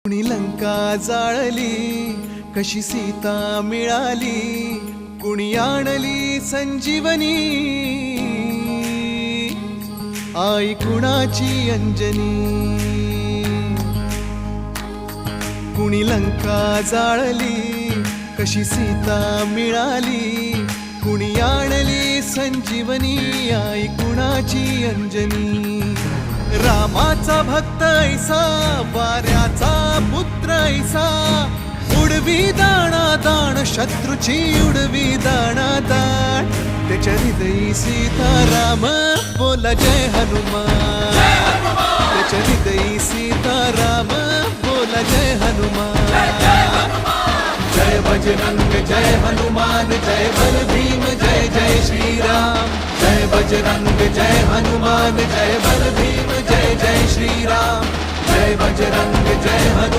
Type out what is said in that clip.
कुणी लंका जाळली, कशी सीता मिळाली, कुणी आणली संजीवनी, आई कुणाची अंजनी. कुणी लंका जाळली, कशी सीता मिळाली, कुणी आणली संजीवनी, आई कुणाची अंजनी. रामाचा भक्त ऐसा, वाऱ्याचा पुत्र ऐसा, उडवी दाणा दाण शत्रूची उडवी दाणा दाण. त्याच्या हृदयी सीताराम बोला जय हनुमान, त्याच्या हृदयी सीताराम बोला जय हनुमान. जय बजरंग जय हनुमान, जय बलभीम जय जय श्रीराम. जय बजरंग जय हनुमान, जय बलभीम जय जय श्रीराम. जय बजरंग जय हनुमान.